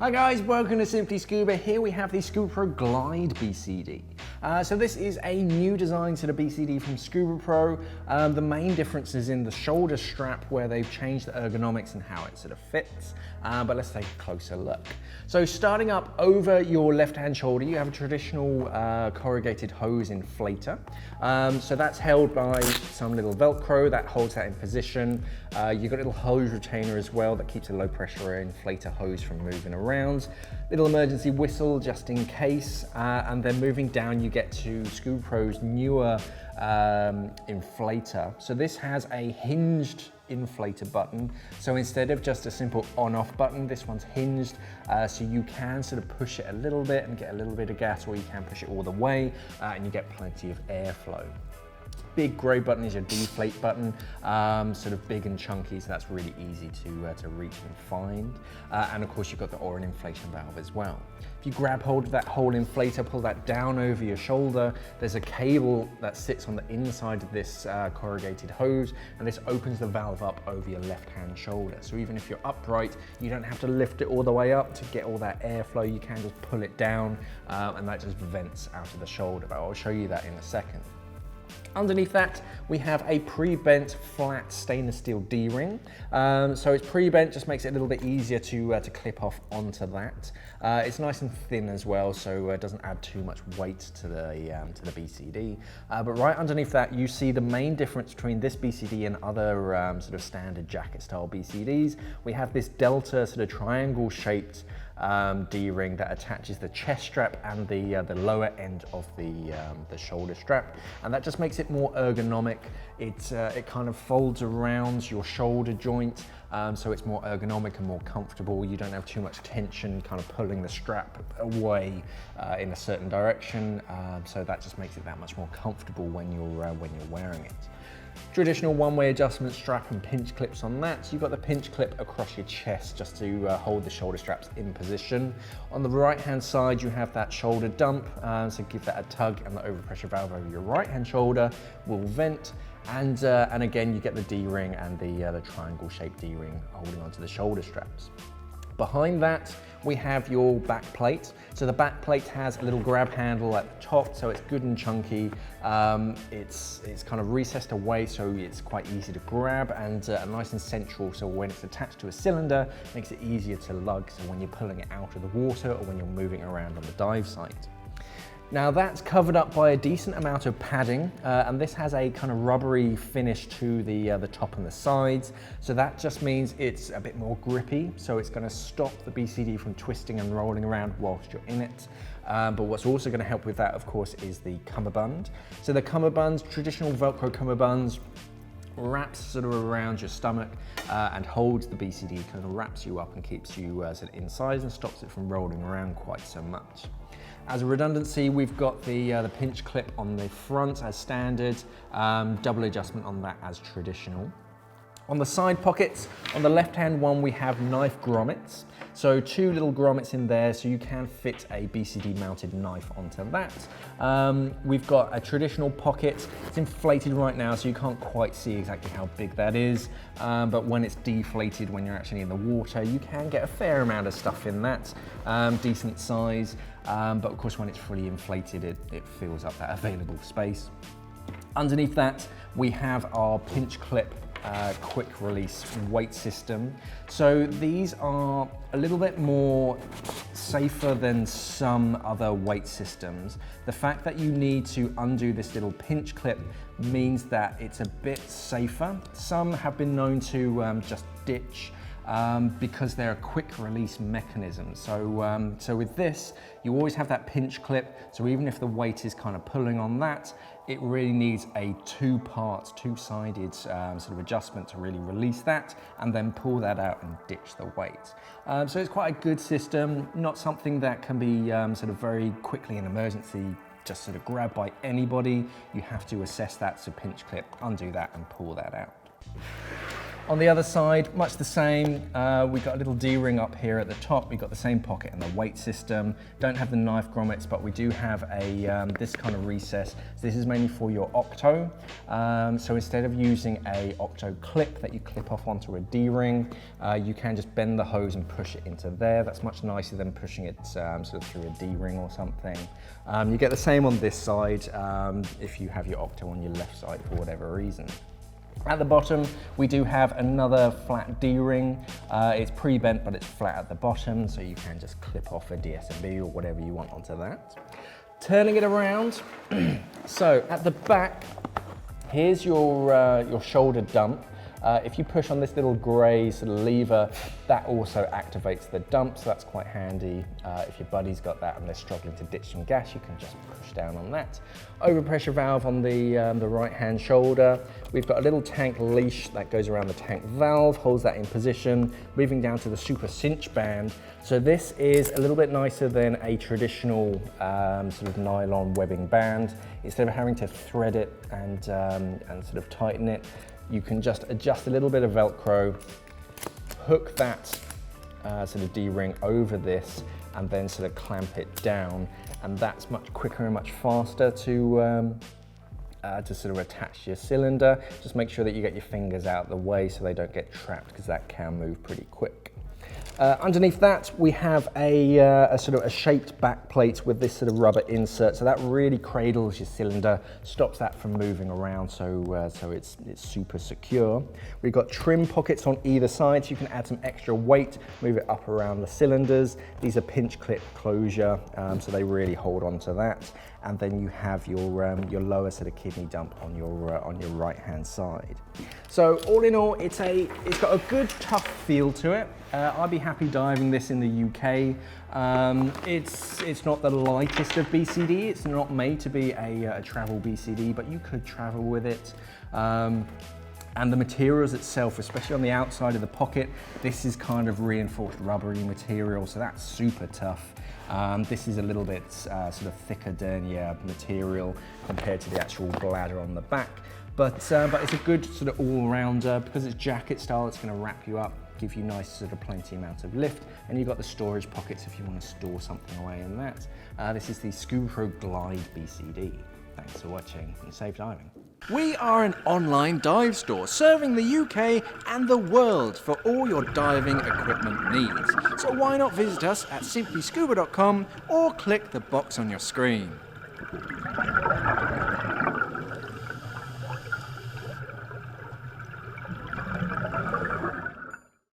Hi guys, welcome to Simply Scuba. Here we have the Scubapro Glide BCD. So this is a new design to the BCD from Scubapro. The main difference is in the shoulder strap where they've changed the ergonomics and how it sort of fits. But let's take a closer look. So starting up over your left-hand shoulder, you have a traditional corrugated hose inflator. So that's held by some little Velcro that holds that in position. You've got a little hose retainer as well that keeps a low pressure inflator hose from moving around. Little emergency whistle just in case. And then moving down, you get to Scubapro's newer inflator. So this has a hinged inflator button. So instead of just a simple on-off button, this one's hinged. So you can sort of push it a little bit and get a little bit of gas, or you can push it all the way and you get plenty of airflow. Big grey button is your deflate button, sort of big and chunky, so that's really easy to reach and find. And of course you've got the oar and inflation valve as well. If you grab hold of that whole inflator, pull that down over your shoulder, there's a cable that sits on the inside of this corrugated hose, and this opens the valve up over your left-hand shoulder. So even if you're upright, you don't have to lift it all the way up to get all that airflow. You can just pull it down, and that just vents out of the shoulder, but I'll show you that in a second. Underneath that, we have a pre-bent flat stainless steel D-ring. So it's pre-bent, just makes it a little bit easier to clip off onto that. It's nice and thin as well, so it doesn't add too much weight to the BCD. But right underneath that, you see the main difference between this BCD and other sort of standard jacket style BCDs. We have this delta sort of triangle shaped D-ring that attaches the chest strap and the lower end of the shoulder strap, and that just makes it more ergonomic. It kind of folds around your shoulder joint, so it's more ergonomic and more comfortable. You don't have too much tension kind of pulling the strap away in a certain direction, so that just makes it that much more comfortable when you're wearing it. Traditional one-way adjustment strap and pinch clips on that. So you've got the pinch clip across your chest just to hold the shoulder straps in position. On the right-hand side, you have that shoulder dump. So give that a tug, and the overpressure valve over your right-hand shoulder will vent. And again, you get the D-ring and the triangle-shaped D-ring holding onto the shoulder straps. Behind that, we have your back plate. So the back plate has a little grab handle at the top, so it's good and chunky. It's kind of recessed away, so it's quite easy to grab, and nice and central, so when it's attached to a cylinder, it makes it easier to lug, so when you're pulling it out of the water or when you're moving around on the dive site. Now that's covered up by a decent amount of padding, and this has a kind of rubbery finish to the top and the sides. So that just means it's a bit more grippy, so it's going to stop the BCD from twisting and rolling around whilst you're in it. But what's also going to help with that, of course, is the cummerbund. So the cummerbunds, traditional Velcro cummerbunds, wraps sort of around your stomach and holds the BCD, kind of wraps you up and keeps you sort of inside and stops it from rolling around quite so much. As a redundancy, we've got the pinch clip on the front as standard, double adjustment on that as traditional. On the side pockets, on the left-hand one, we have knife grommets. So two little grommets in there, so you can fit a BCD mounted knife onto that. We've got a traditional pocket. It's inflated right now, so you can't quite see exactly how big that is. But when it's deflated, when you're actually in the water, you can get a fair amount of stuff in that, decent size. But of course, when it's fully inflated, it fills up that available space. Underneath that, we have our pinch clip quick release weight system. So these are a little bit more safer than some other weight systems. The fact that you need to undo this little pinch clip means that it's a bit safer. Some have been known to just ditch because they're a quick release mechanism. So with this, you always have that pinch clip. So even if the weight is kind of pulling on that, it really needs a two-sided sort of adjustment to really release that and then pull that out and ditch the weight. So it's quite a good system, not something that can be sort of very quickly in emergency just sort of grabbed by anybody. You have to assess that, so pinch clip, undo that and pull that out. On the other side, much the same. We've got a little D-ring up here at the top. We've got the same pocket and the weight system. Don't have the knife grommets, but we do have a this kind of recess. So this is mainly for your octo. So instead of using a octo clip that you clip off onto a D-ring, you can just bend the hose and push it into there. That's much nicer than pushing it sort of through a D-ring or something. You get the same on this side if you have your octo on your left side for whatever reason. At the bottom, we do have another flat D-ring. It's pre-bent, but it's flat at the bottom, so you can just clip off a DSMB or whatever you want onto that. Turning it around, so at the back, here's your shoulder dump. If you push on this little grey sort of lever, that also activates the dump, so that's quite handy. If your buddy's got that and they're struggling to ditch some gas, you can just push down on that. Overpressure valve on the right-hand shoulder. We've got a little tank leash that goes around the tank valve, holds that in position. Moving down to the super cinch band. So this is a little bit nicer than a traditional sort of nylon webbing band. Instead of having to thread it and sort of tighten it, you can just adjust a little bit of Velcro, hook that sort of D-ring over this, and then sort of clamp it down. And that's much quicker and much faster to sort of attach to your cylinder. Just make sure that you get your fingers out of the way so they don't get trapped, because that can move pretty quick. Underneath that, we have a sort of a shaped back plate with this sort of rubber insert, so that really cradles your cylinder, stops that from moving around, so it's super secure. We've got trim pockets on either side, so you can add some extra weight, move it up around the cylinders. These are pinch clip closure, so they really hold on to that. And then you have your lower sort of kidney dump on your right hand side. So all in all, it's got a good tough feel to it. I'd be happy diving this in the UK. It's not the lightest of BCD. It's not made to be a travel BCD, but you could travel with it. And the materials itself, especially on the outside of the pocket, this is kind of reinforced rubbery material, so that's super tough. This is a little bit sort of thicker denier material compared to the actual bladder on the back. But it's a good sort of all-rounder. Because it's jacket style, it's going to wrap you up, give you nice sort of plenty amount of lift, and you've got the storage pockets if you want to store something away in that. This is the Scubapro Glide BCD. Thanks for watching and safe diving. We are an online dive store serving the UK and the world for all your diving equipment needs. So why not visit us at simplyscuba.com or click the box on your screen.